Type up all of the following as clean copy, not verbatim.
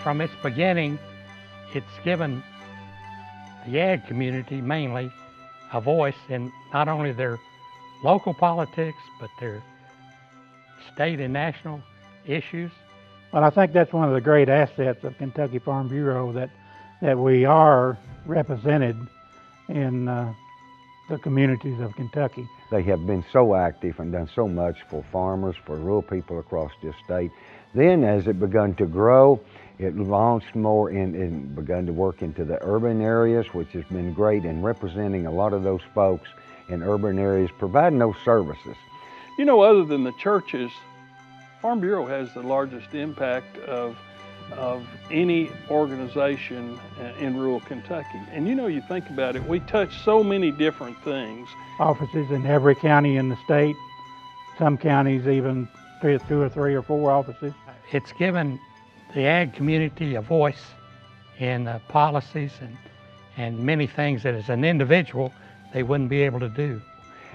From its beginning, it's given the ag community mainly a voice in not only their local politics, but their state and national issues. Well, I think that's one of the great assets of Kentucky Farm Bureau, that we are represented in the communities of Kentucky. They have been so active and done so much for farmers, for rural people across this state. Then as it begun to grow, it launched more and begun to work into the urban areas, which has been great in representing a lot of those folks in urban areas, providing those services. You know, other than the churches, Farm Bureau has the largest impact of any organization in rural Kentucky. And you know, you think about it, we touch so many different things. Offices in every county in the state, some counties even two or three or four offices. It's given the ag community a voice in policies and many things that as an individual they wouldn't be able to do.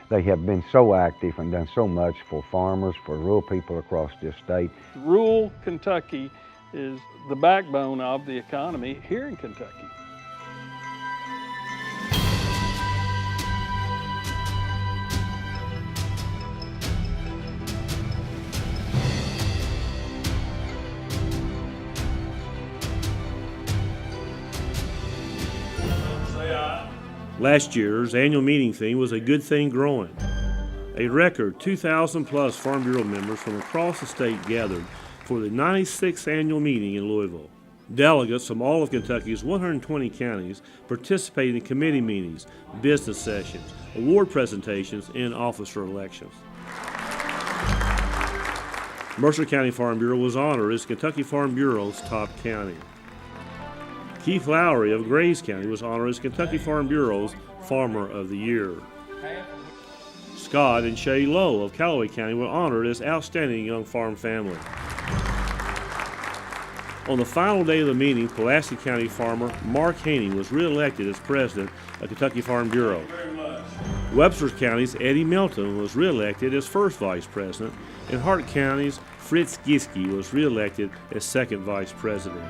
They have been so active and done so much for farmers, for rural people across this state. Rural Kentucky is the backbone of the economy here in Kentucky. Last year's annual meeting theme was A Good Thing Growing. A record 2,000 plus Farm Bureau members from across the state gathered for the 96th annual meeting in Louisville. Delegates from all of Kentucky's 120 counties participated in committee meetings, business sessions, award presentations, and officer elections. Mercer County Farm Bureau was honored as Kentucky Farm Bureau's top county. Keith Lowry of Grays County was honored as Kentucky Farm Bureau's Farmer of the Year. Scott and Shay Lowe of Callaway County were honored as Outstanding Young Farm Family. On the final day of the meeting, Pulaski County farmer Mark Haney was re-elected as president of Kentucky Farm Bureau. Webster County's Eddie Melton was re-elected as first vice president, and Hart County's Fritz Giske was re-elected as second vice president.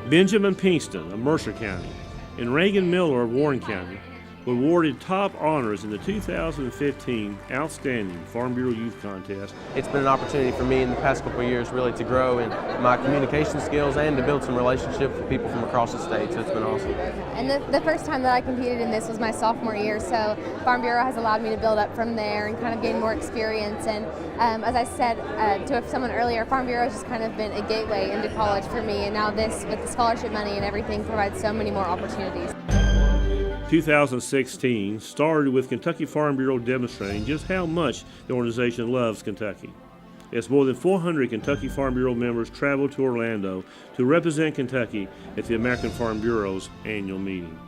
Benjamin Pinkston of Mercer County and Reagan Miller of Warren County were awarded top honors in the 2015 Outstanding Farm Bureau Youth Contest. It's been an opportunity for me in the past couple of years really to grow in my communication skills and to build some relationships with people from across the state, so it's been awesome. And the first time that I competed in this was my sophomore year, so Farm Bureau has allowed me to build up from there and kind of gain more experience. And as I said to someone earlier, Farm Bureau has just kind of been a gateway into college for me, and now this, with the scholarship money and everything, provides so many more opportunities. 2016 started with Kentucky Farm Bureau demonstrating just how much the organization loves Kentucky. As more than 400 Kentucky Farm Bureau members traveled to Orlando to represent Kentucky at the American Farm Bureau's annual meeting.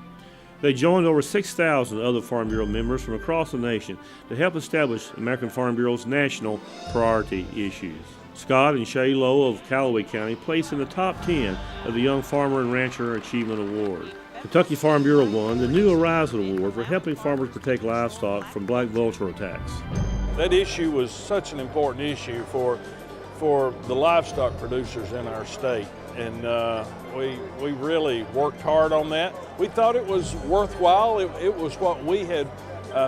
They joined over 6,000 other Farm Bureau members from across the nation to help establish American Farm Bureau's national priority issues. Scott and Shay Lowe of Callaway County placed in the top 10 of the Young Farmer and Rancher Achievement Award. Kentucky Farm Bureau won the New Horizon Award for helping farmers protect livestock from black vulture attacks. That issue was such an important issue for the livestock producers in our state, and we really worked hard on that. We thought it was worthwhile. It was what we had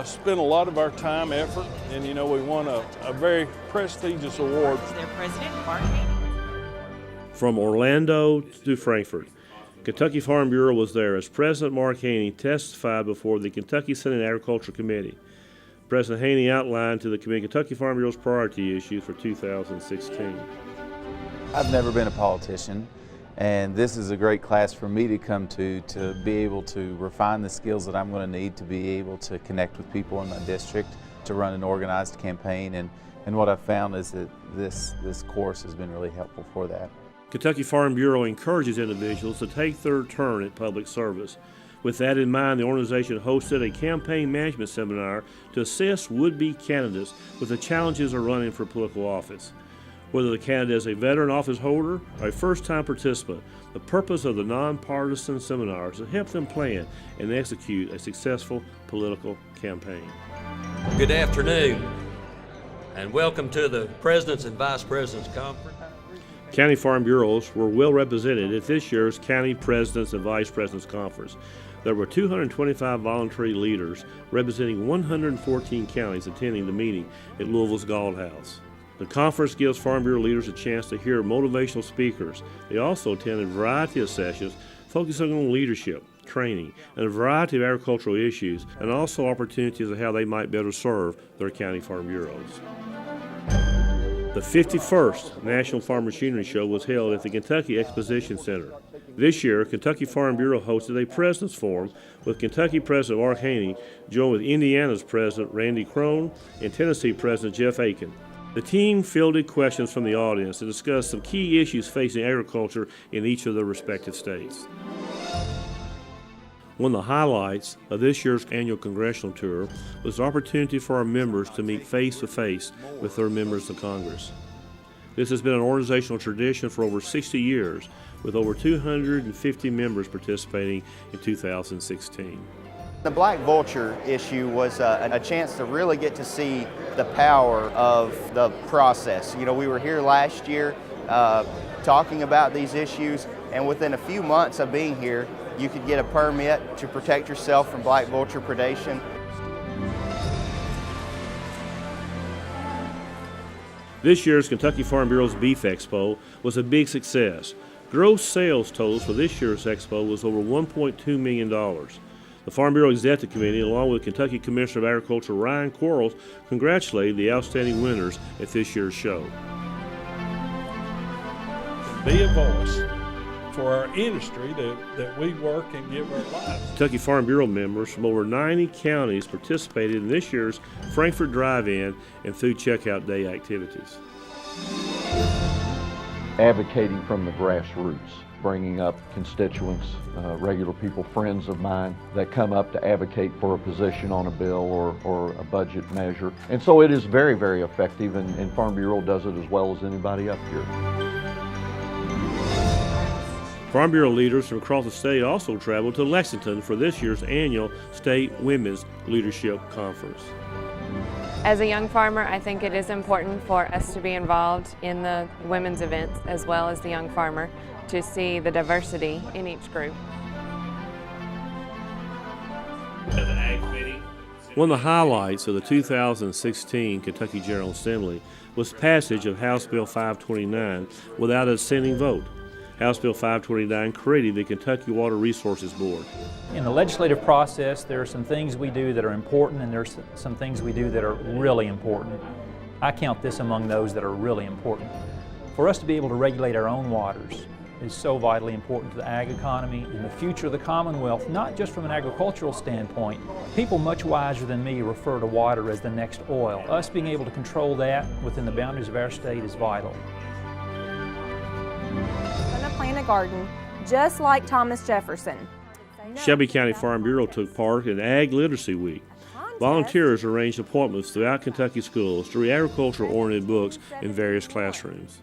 spent a lot of our time, effort, and you know, we won a very prestigious award. Their president, Mark Haney. From Orlando to Frankfort, Kentucky Farm Bureau was there as President Mark Haney testified before the Kentucky Senate Agriculture Committee. President Haney outlined to the committee Kentucky Farm Bureau's priority issues for 2016. I've never been a politician, and this is a great class for me to come to be able to refine the skills that I'm going to need to be able to connect with people in my district, to run an organized campaign, and what I've found is that this course has been really helpful for that. Kentucky Farm Bureau encourages individuals to take their turn at public service. With that in mind, the organization hosted a campaign management seminar to assist would-be candidates with the challenges of running for political office. Whether the candidate is a veteran office holder or a first-time participant, the purpose of the nonpartisan seminar is to help them plan and execute a successful political campaign. Good afternoon, and welcome to the President's and Vice President's Conference. County Farm Bureaus were well represented at this year's County Presidents and Vice Presidents Conference. There were 225 voluntary leaders representing 114 counties attending the meeting at Louisville's Galt House. The conference gives Farm Bureau leaders a chance to hear motivational speakers. They also attended a variety of sessions focusing on leadership, training, and a variety of agricultural issues, and also opportunities of how they might better serve their county farm bureaus. The 51st National Farm Machinery Show was held at the Kentucky Exposition Center. This year, Kentucky Farm Bureau hosted a President's Forum with Kentucky President Mark Haney, joined with Indiana's President Randy Crone and Tennessee President Jeff Aiken. The team fielded questions from the audience and discussed some key issues facing agriculture in each of their respective states. One of the highlights of this year's annual congressional tour was the opportunity for our members to meet face-to-face with their members of Congress. This has been an organizational tradition for over 60 years, with over 250 members participating in 2016. The black vulture issue was a chance to really get to see the power of the process. You know, we were here last year talking about these issues, and within a few months of being here, you could get a permit to protect yourself from black vulture predation. This year's Kentucky Farm Bureau's Beef Expo was a big success. Gross sales totals for this year's expo was over $1.2 million. The Farm Bureau Executive Committee, along with Kentucky Commissioner of Agriculture Ryan Quarles, congratulated the outstanding winners at this year's show. Be a voice for our industry that we work and give our lives. Kentucky Farm Bureau members from over 90 counties participated in this year's Frankfurt Drive-In and Food Checkout Day activities. Advocating from the grassroots, bringing up constituents, regular people, friends of mine that come up to advocate for a position on a bill or a budget measure. And so it is very, very effective, and Farm Bureau does it as well as anybody up here. Farm Bureau leaders from across the state also traveled to Lexington for this year's annual State Women's Leadership Conference. As a young farmer, I think it is important for us to be involved in the women's events as well as the young farmer to see the diversity in each group. One of the highlights of the 2016 Kentucky General Assembly was passage of House Bill 529 without a dissenting vote. House Bill 529 created the Kentucky Water Resources Board. In the legislative process, there are some things we do that are important, and there's some things we do that are really important. I count this among those that are really important. For us to be able to regulate our own waters is so vitally important to the ag economy and the future of the Commonwealth, not just from an agricultural standpoint. People much wiser than me refer to water as the next oil. Us being able to control that within the boundaries of our state is vital. Plant a garden just like Thomas Jefferson. Shelby County Farm Bureau took part in Ag Literacy Week. Volunteers arranged appointments throughout Kentucky schools to read agriculture-oriented books in various classrooms.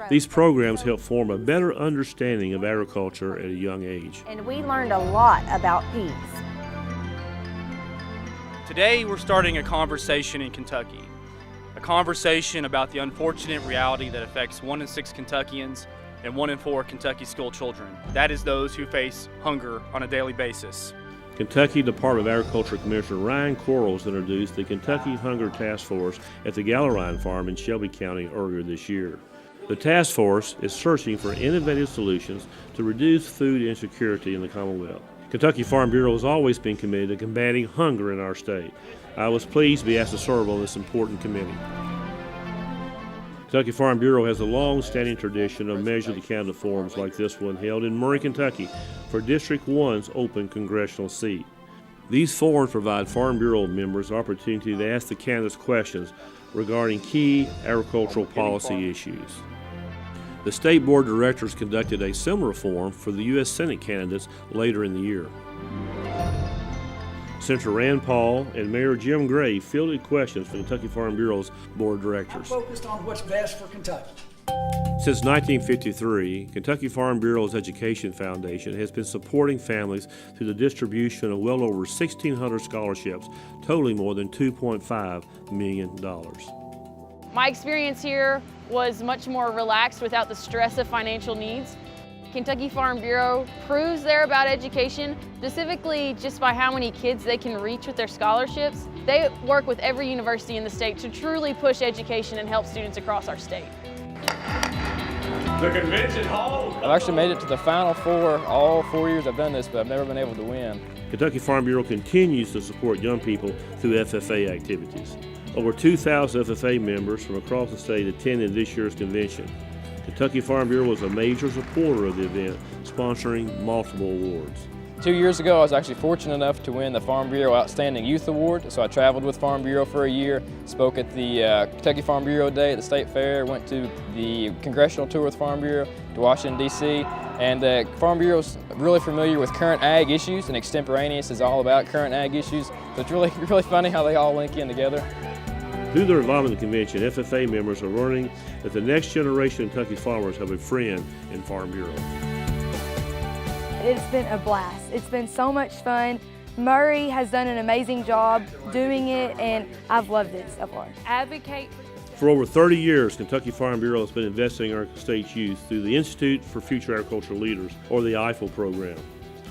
These programs help form a better understanding of agriculture at a young age. And we learned a lot about peas. Today we're starting a conversation in Kentucky. A conversation about the unfortunate reality that affects 1 in 6 Kentuckians and 1 in 4 Kentucky school children. That is those who face hunger on a daily basis. Kentucky Department of Agriculture Commissioner Ryan Quarles introduced the Kentucky Hunger Task Force at the Gallerine Farm in Shelby County earlier this year. The task force is searching for innovative solutions to reduce food insecurity in the Commonwealth. Kentucky Farm Bureau has always been committed to combating hunger in our state. I was pleased to be asked to serve on this important committee. Kentucky Farm Bureau has a long-standing tradition of Measure the Candidate forums like this one held in Murray, Kentucky for District 1's open congressional seat. These forums provide Farm Bureau members the opportunity to ask the candidates questions regarding key agricultural policy issues. The State Board of Directors conducted a similar forum for the U.S. Senate candidates later in the year. Senator Rand Paul and Mayor Jim Gray fielded questions for Kentucky Farm Bureau's Board of Directors. Focused on what's best for Kentucky. Since 1953, Kentucky Farm Bureau's Education Foundation has been supporting families through the distribution of well over 1,600 scholarships, totaling more than $2.5 million. My experience here was much more relaxed without the stress of financial needs. Kentucky Farm Bureau proves they're about education, specifically just by how many kids they can reach with their scholarships. They work with every university in the state to truly push education and help students across our state. The convention hall. I've actually made it to the Final Four all 4 years I've done this, but I've never been able to win. Kentucky Farm Bureau continues to support young people through FFA activities. Over 2,000 FFA members from across the state attended this year's convention. Kentucky Farm Bureau was a major supporter of the event, sponsoring multiple awards. 2 years ago, I was actually fortunate enough to win the Farm Bureau Outstanding Youth Award. So I traveled with Farm Bureau for a year, spoke at the Kentucky Farm Bureau Day at the State Fair, went to the congressional tour with Farm Bureau to Washington, D.C. And Farm Bureau's really familiar with current ag issues, and Extemporaneous is all about current ag issues. So it's really funny how they all link in together. Through their involvement in the convention, FFA members are learning that the next generation of Kentucky farmers have a friend in Farm Bureau. It's been a blast. It's been so much fun. Murray has done an amazing job doing it, and I've loved it so far. Advocate. For over 30 years, Kentucky Farm Bureau has been investing in our state's youth through the Institute for Future Agricultural Leaders, or the EIFL program.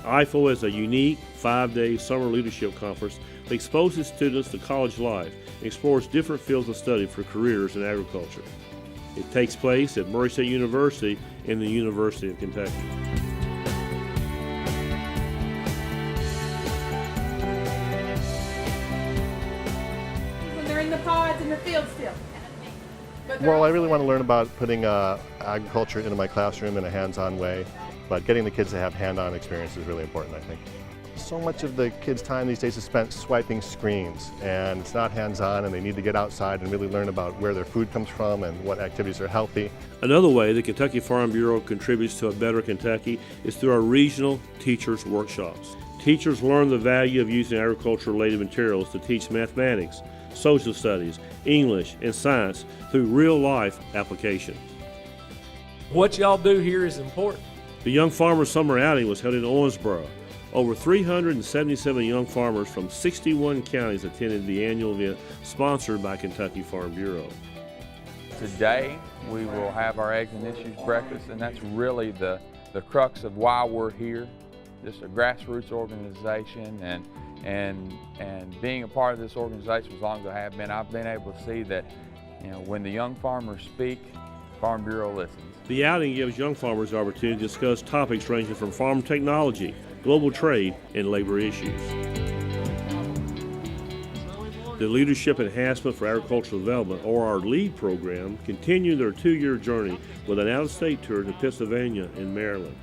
EIFL is a unique 5-day summer leadership conference that exposes students to college life and explores different fields of study for careers in agriculture. It takes place at Murray State University and the University of Kentucky. When they're in the pods in the field still. Well, I really want to learn about putting agriculture into my classroom in a hands-on way, but getting the kids to have hand-on experience is really important, I think. So much of the kids' time these days is spent swiping screens, and it's not hands-on, and they need to get outside and really learn about where their food comes from and what activities are healthy. Another way the Kentucky Farm Bureau contributes to a better Kentucky is through our regional teachers' workshops. Teachers learn the value of using agriculture-related materials to teach mathematics, social studies, English, and science through real-life application. What y'all do here is important. The Young Farmers Summer Outing was held in Owensboro. Over 377 young farmers from 61 counties attended the annual event sponsored by Kentucky Farm Bureau. Today we will have our Eggs and Issues breakfast, and that's really the crux of why we're here. Just a grassroots organization, and being a part of this organization as long as I have been, I've been able to see that, you know, when the young farmers speak, Farm Bureau listens. The outing gives young farmers the opportunity to discuss topics ranging from farm technology, global trade, and labor issues. The Leadership Enhancement for Agricultural Development, or our LEAD program, continued their 2-year journey with an out-of-state tour to Pennsylvania and Maryland.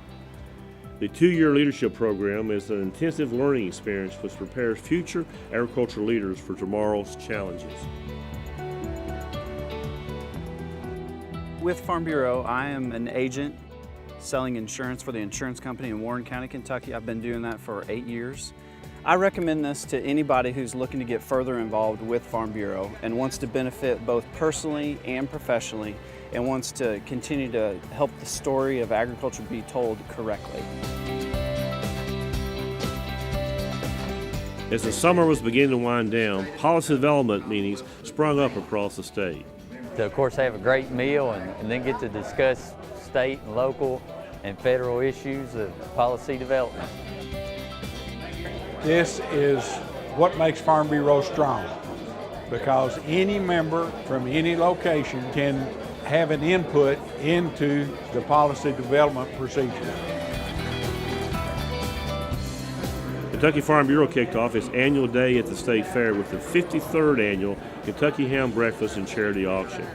The 2-year leadership program is an intensive learning experience which prepares future agricultural leaders for tomorrow's challenges. With Farm Bureau, I am an agent selling insurance for the insurance company in Warren County, Kentucky. I've been doing that for 8 years. I recommend this to anybody who's looking to get further involved with Farm Bureau and wants to benefit both personally and professionally, and wants to continue to help the story of agriculture be told correctly. As the summer was beginning to wind down, policy development meetings sprung up across the state. To, of course, have a great meal and then get to discuss state and local and federal issues of policy development. This is what makes Farm Bureau strong, because any member from any location can have an input into the policy development procedure. Kentucky Farm Bureau kicked off its annual day at the State Fair with the 53rd annual Kentucky Ham Breakfast and Charity Auction.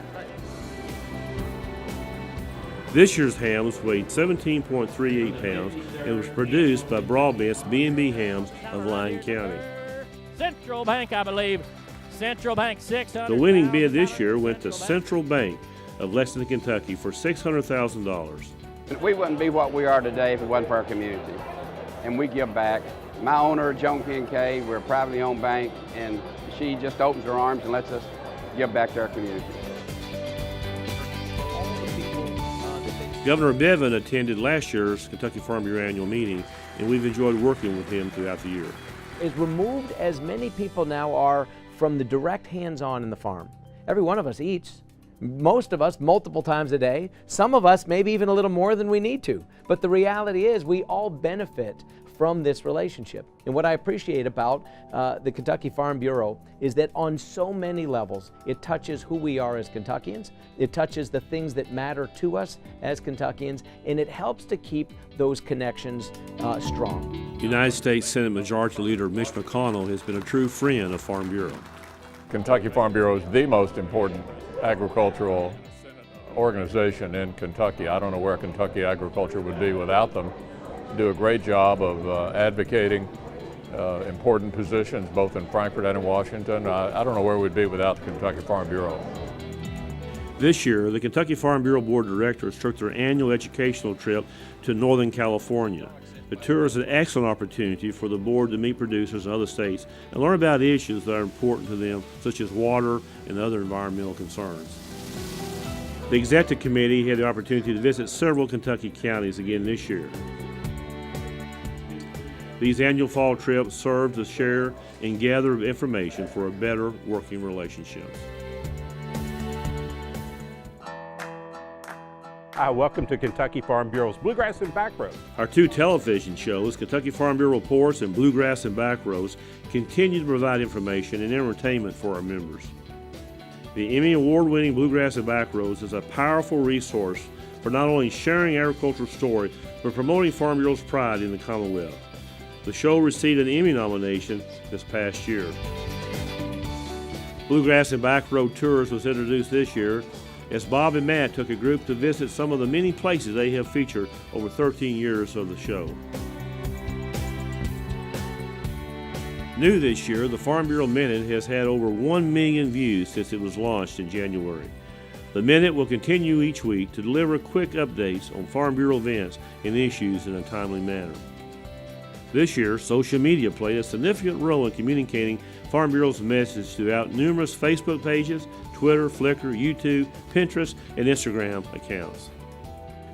This year's hams weighed 17.38 pounds and was produced by Broadbent's B&B Hams of Lyon County. Central Bank, I believe. Central Bank, $600,000. The winning bid this year went to Central Bank of Lexington, Kentucky for $600,000. We wouldn't be what we are today if it wasn't for our community, and we give back. My owner, Joan P&K, we're a privately owned bank, and she just opens her arms and lets us give back to our community. Governor Bevin attended last year's Kentucky Farm Bureau annual meeting, and we've enjoyed working with him throughout the year. As removed as many people now are from the direct hands-on in the farm. Every one of us eats, Most of us multiple times a day, some of us maybe even a little more than we need to. But the reality is we all benefit from this relationship. And what I appreciate about the Kentucky Farm Bureau is that on so many levels, it touches who we are as Kentuckians, it touches the things that matter to us as Kentuckians, and it helps to keep those connections strong. United States Senate Majority Leader Mitch McConnell has been a true friend of Farm Bureau. Kentucky Farm Bureau is the most important agricultural organization in Kentucky. I don't know where Kentucky agriculture would be without them. Do a great job of advocating important positions both in Frankfort and in Washington. I don't know where we'd be without the Kentucky Farm Bureau. This year, the Kentucky Farm Bureau Board of Directors took their annual educational trip to Northern California. The tour is an excellent opportunity for the board to meet producers in other states and learn about issues that are important to them, such as water and other environmental concerns. The Executive Committee had the opportunity to visit several Kentucky counties again this year. These annual fall trips serve to share and gather information for a better working relationship. Hi, welcome to Kentucky Farm Bureau's Bluegrass and Backroads. Our two television shows, Kentucky Farm Bureau Reports and Bluegrass and Backroads, continue to provide information and entertainment for our members. The Emmy Award-winning Bluegrass and Backroads is a powerful resource for not only sharing agricultural story, but promoting Farm Bureau's pride in the Commonwealth. The show received an Emmy nomination this past year. Bluegrass and Backroad Tours was introduced this year as Bob and Matt took a group to visit some of the many places they have featured over 13 years of the show. New this year, the Farm Bureau Minute has had over 1 million views since it was launched in January. The Minute will continue each week to deliver quick updates on Farm Bureau events and issues in a timely manner. This year, social media played a significant role in communicating Farm Bureau's message throughout numerous Facebook pages, Twitter, Flickr, YouTube, Pinterest, and Instagram accounts.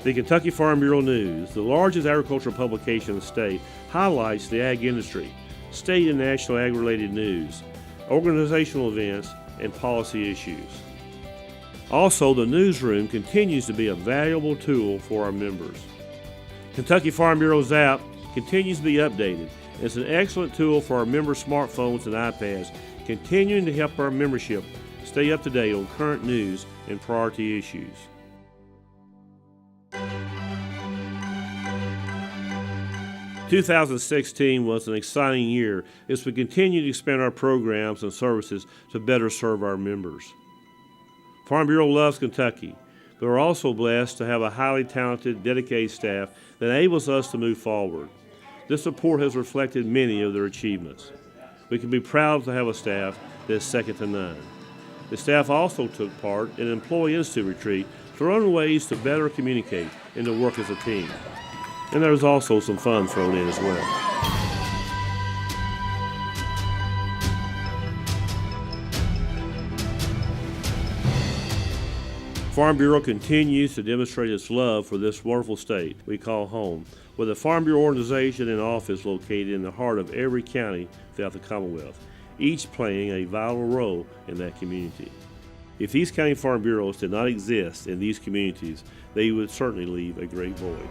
The Kentucky Farm Bureau News, the largest agricultural publication in the state, highlights the ag industry, state and national ag-related news, organizational events, and policy issues. Also, the newsroom continues to be a valuable tool for our members. Kentucky Farm Bureau's app continues to be updated. It's an excellent tool for our members' smartphones and iPads, continuing to help our membership stay up to date on current news and priority issues. – 2016 was an exciting year as we continue to expand our programs and services to better serve our members. Farm Bureau loves Kentucky, but we're also blessed to have a highly talented, dedicated staff that enables us to move forward. This support has reflected many of their achievements. We can be proud to have a staff that is second to none. The staff also took part in an Employee Institute retreat to learn ways to better communicate and to work as a team. And there was also some fun thrown in as well. Farm Bureau continues to demonstrate its love for this wonderful state we call home, with a Farm Bureau organization and office located in the heart of every county throughout the Commonwealth, each playing a vital role in that community. If these county farm bureaus did not exist in these communities, they would certainly leave a great void.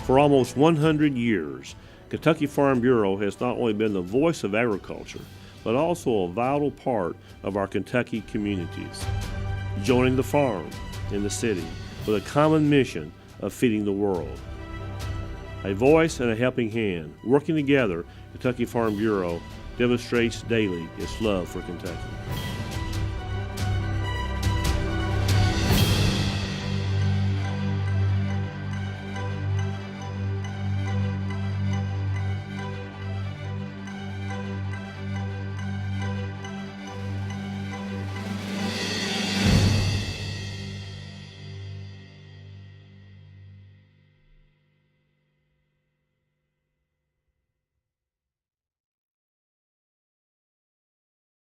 For almost 100 years, Kentucky Farm Bureau has not only been the voice of agriculture, but also a vital part of our Kentucky communities, joining the farm in the city with a common mission of feeding the world. A voice and a helping hand, working together, Kentucky Farm Bureau demonstrates daily its love for Kentucky.